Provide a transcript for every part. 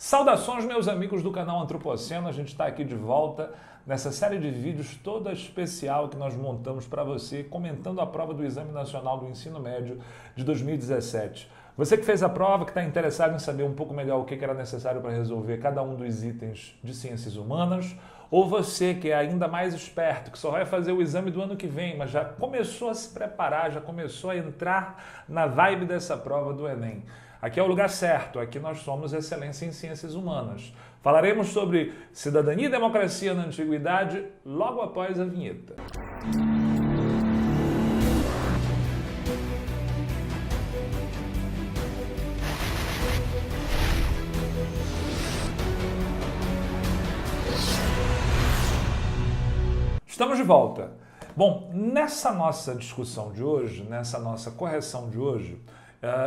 Saudações, meus amigos do canal Antropoceno. A gente está aqui de volta nessa série de vídeos toda especial que nós montamos para você, comentando a prova do Exame Nacional do Ensino Médio de 2017. Você que fez a prova, que está interessado em saber um pouco melhor o que era necessário para resolver cada um dos itens de ciências humanas, ou você que é ainda mais esperto, que só vai fazer o exame do ano que vem, mas já começou a se preparar, já começou a entrar na vibe dessa prova do Enem. Aqui é o lugar certo, aqui nós somos excelência em ciências humanas. Falaremos sobre cidadania e democracia na antiguidade logo após a vinheta. Estamos de volta. Bom, nessa nossa discussão de hoje, nessa nossa correção de hoje,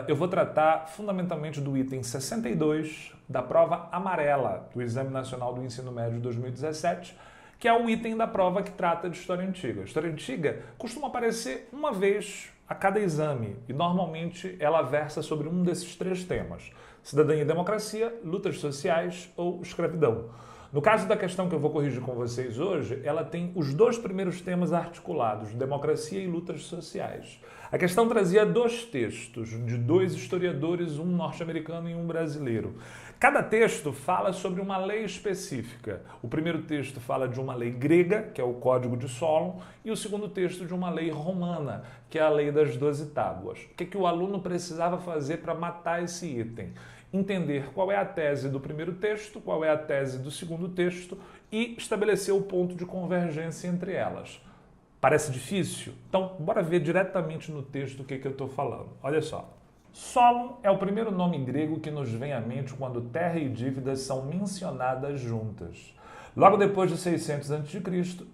eu vou tratar fundamentalmente do item 62 da prova amarela do Exame Nacional do Ensino Médio de 2017, que é o item da prova que trata de História Antiga. História Antiga costuma aparecer uma vez a cada exame e normalmente ela versa sobre um desses três temas: cidadania e democracia, lutas sociais ou escravidão. No caso da questão que eu vou corrigir com vocês hoje, ela tem os dois primeiros temas articulados, democracia e lutas sociais. A questão trazia dois textos de dois historiadores, um norte-americano e um brasileiro. Cada texto fala sobre uma lei específica. O primeiro texto fala de uma lei grega, que é o Código de Solon, e o segundo texto de uma lei romana, que é a Lei das 12 Tábuas. O que o aluno precisava fazer para matar esse item? Entender qual é a tese do primeiro texto, qual é a tese do segundo texto e estabelecer o ponto de convergência entre elas. Parece difícil? Então, bora ver diretamente no texto o que eu estou falando. Olha só. Solon é o primeiro nome grego que nos vem à mente quando terra e dívidas são mencionadas juntas. Logo depois de 600 a.C.,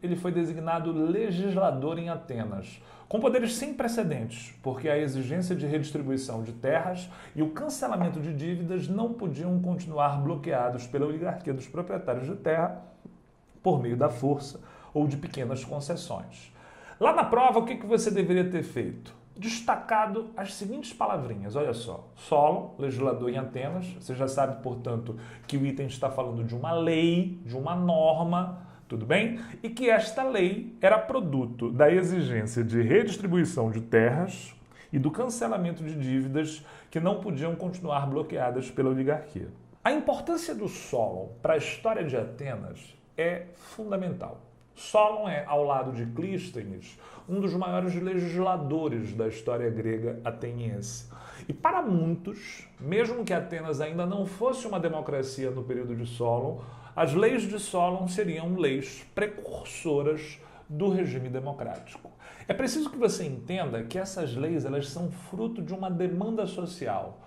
ele foi designado legislador em Atenas, com poderes sem precedentes, porque a exigência de redistribuição de terras e o cancelamento de dívidas não podiam continuar bloqueados pela oligarquia dos proprietários de terra por meio da força ou de pequenas concessões. Lá na prova, o que você deveria ter feito? Destacado as seguintes palavrinhas, olha só. Solon, legislador em Atenas, você já sabe, portanto, que o item está falando de uma lei, de uma norma, tudo bem? E que esta lei era produto da exigência de redistribuição de terras e do cancelamento de dívidas que não podiam continuar bloqueadas pela oligarquia. A importância do Solon para a história de Atenas é fundamental. Solon é, ao lado de Clístenes, um dos maiores legisladores da história grega ateniense. E para muitos, mesmo que Atenas ainda não fosse uma democracia no período de Solon, as leis de Solon seriam leis precursoras do regime democrático. É preciso que você entenda que essas leis elas são fruto de uma demanda social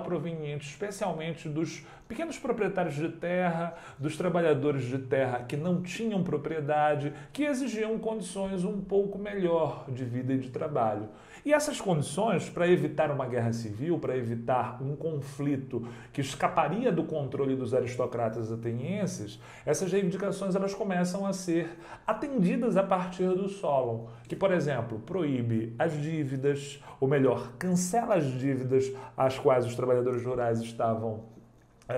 proveniente especialmente dos pequenos proprietários de terra, dos trabalhadores de terra que não tinham propriedade, que exigiam condições um pouco melhor de vida e de trabalho. E essas condições, para evitar uma guerra civil, para evitar um conflito que escaparia do controle dos aristocratas atenienses, essas reivindicações elas começam a ser atendidas a partir do Solon, que, por exemplo, proíbe as dívidas, ou melhor, cancela as dívidas às quais os trabalhadores rurais estavam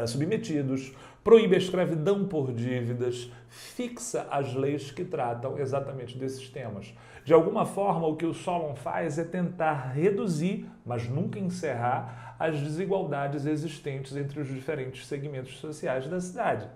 submetidos, proíbe a escravidão por dívidas, fixa as leis que tratam exatamente desses temas. De alguma forma, o que o Solon faz é tentar reduzir, mas nunca encerrar, as desigualdades existentes entre os diferentes segmentos sociais da cidade.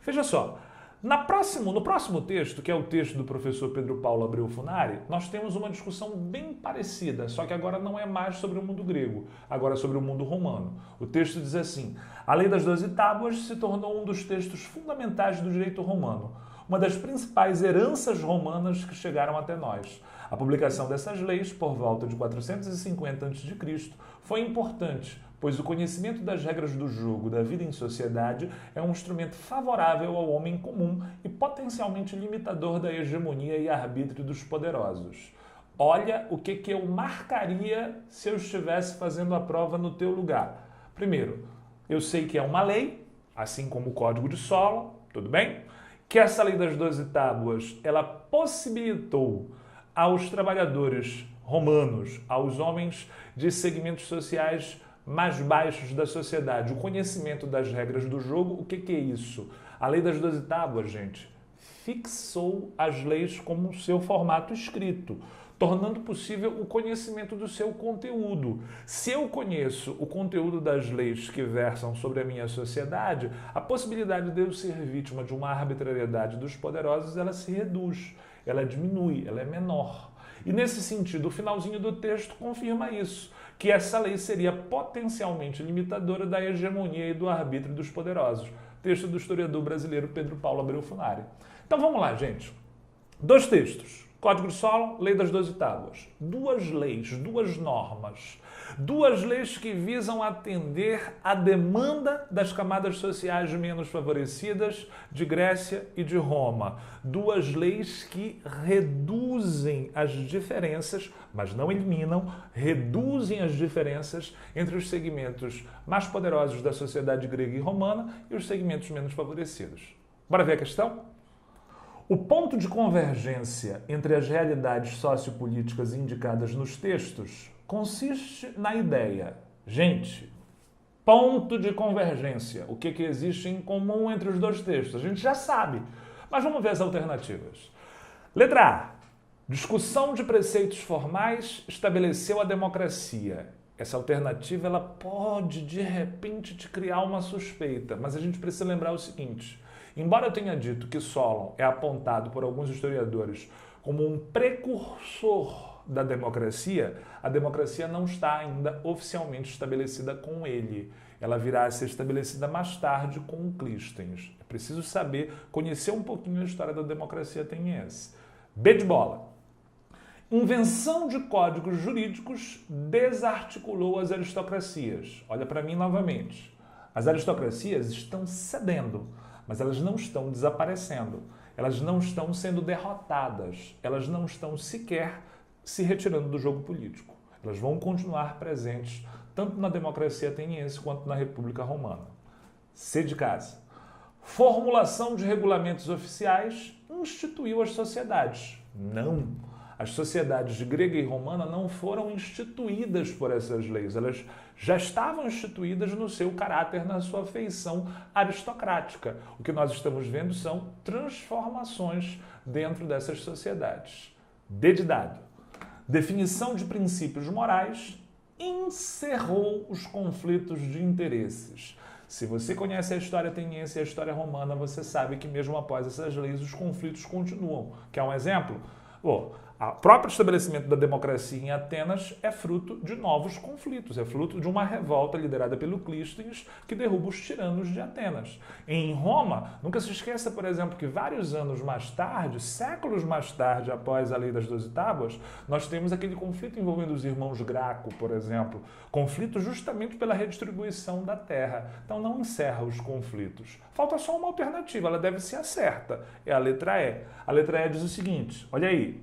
Veja só, no próximo texto, que é o texto do professor Pedro Paulo Abreu Funari, nós temos uma discussão bem parecida, só que agora não é mais sobre o mundo grego, agora é sobre o mundo romano. O texto diz assim: a Lei das 12 Tábuas se tornou um dos textos fundamentais do direito romano, uma das principais heranças romanas que chegaram até nós. A publicação dessas leis, por volta de 450 a.C., foi importante, pois o conhecimento das regras do jogo da vida em sociedade é um instrumento favorável ao homem comum e potencialmente limitador da hegemonia e arbítrio dos poderosos. Olha o que eu marcaria se eu estivesse fazendo a prova no teu lugar. Primeiro, eu sei que é uma lei, assim como o Código de Solon, tudo bem? Que essa Lei das 12 Tábuas, ela possibilitou aos trabalhadores romanos, aos homens de segmentos sociais mais baixos da sociedade. O conhecimento das regras do jogo, o que é isso? A Lei das 12 Tábuas, gente, fixou as leis como seu formato escrito, tornando possível o conhecimento do seu conteúdo. Se eu conheço o conteúdo das leis que versam sobre a minha sociedade, a possibilidade de eu ser vítima de uma arbitrariedade dos poderosos, ela se reduz, ela diminui, ela é menor. E nesse sentido, o finalzinho do texto confirma isso, que essa lei seria potencialmente limitadora da hegemonia e do arbítrio dos poderosos. Texto do historiador brasileiro Pedro Paulo Abreu Funari. Então vamos lá, gente. 2 textos. Código de Solon, Lei das 12 Tábuas. 2 leis, 2 normas. 2 leis que visam atender à demanda das camadas sociais menos favorecidas de Grécia e de Roma. 2 leis que reduzem as diferenças, mas não eliminam, reduzem as diferenças entre os segmentos mais poderosos da sociedade grega e romana e os segmentos menos favorecidos. Bora ver a questão? O ponto de convergência entre as realidades sociopolíticas indicadas nos textos consiste na ideia, gente, ponto de convergência, o que existe em comum entre os 2 textos? A gente já sabe, mas vamos ver as alternativas. Letra A. Discussão de preceitos formais estabeleceu a democracia. Essa alternativa ela pode, de repente, te criar uma suspeita, mas a gente precisa lembrar o seguinte: embora eu tenha dito que Solon é apontado por alguns historiadores como um precursor da democracia, a democracia não está ainda oficialmente estabelecida com ele. Ela virá a ser estabelecida mais tarde com o Clístenes. É preciso saber, conhecer um pouquinho a história da democracia ateniense. B de bola. Invenção de códigos jurídicos desarticulou as aristocracias. Olha para mim novamente. As aristocracias estão cedendo, mas elas não estão desaparecendo. Elas não estão sendo derrotadas. Elas não estão sequer se retirando do jogo político. Elas vão continuar presentes tanto na democracia ateniense quanto na República Romana. C de casa. Formulação de regulamentos oficiais instituiu as sociedades. Não. As sociedades grega e romana não foram instituídas por essas leis. Elas já estavam instituídas no seu caráter, na sua feição aristocrática. O que nós estamos vendo são transformações dentro dessas sociedades. D de dado. Definição de princípios morais encerrou os conflitos de interesses. Se você conhece a história ateniense e a história romana, você sabe que mesmo após essas leis, os conflitos continuam. Quer um exemplo? O próprio estabelecimento da democracia em Atenas é fruto de novos conflitos, é fruto de uma revolta liderada pelo Clístenes que derruba os tiranos de Atenas. Em Roma, nunca se esqueça, por exemplo, que vários anos mais tarde, séculos mais tarde, após a Lei das 12 Tábuas, nós temos aquele conflito envolvendo os irmãos Graco, por exemplo, conflito justamente pela redistribuição da terra. Então não encerra os conflitos. Falta só uma alternativa, ela deve ser a certa, é a letra E. A letra E diz o seguinte, olha aí,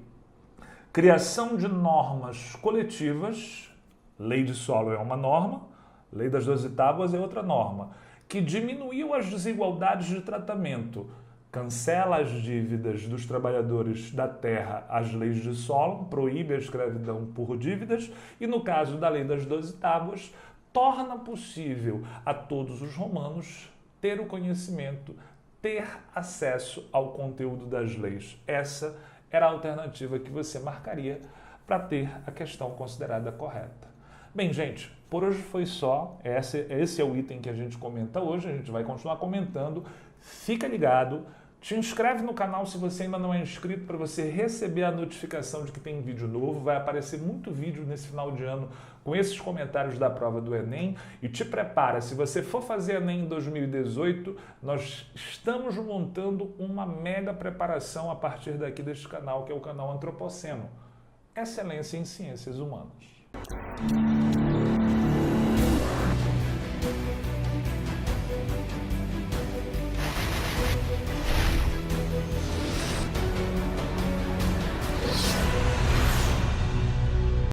criação de normas coletivas, Lei de Solon é uma norma, Lei das 12 Tábuas é outra norma, que diminuiu as desigualdades de tratamento, cancela as dívidas dos trabalhadores da terra às leis de Solon, proíbe a escravidão por dívidas e, no caso da Lei das 12 Tábuas, torna possível a todos os romanos ter o conhecimento, ter acesso ao conteúdo das leis. Essa era a alternativa que você marcaria para ter a questão considerada correta. Bem, gente, por hoje foi só. Esse é o item que a gente comenta hoje. A gente vai continuar comentando. Fica ligado. Te inscreve no canal se você ainda não é inscrito para você receber a notificação de que tem vídeo novo. Vai aparecer muito vídeo nesse final de ano com esses comentários da prova do Enem. E te prepara, se você for fazer Enem em 2018, nós estamos montando uma mega preparação a partir daqui deste canal, que é o canal Antropoceno. Excelência em Ciências Humanas.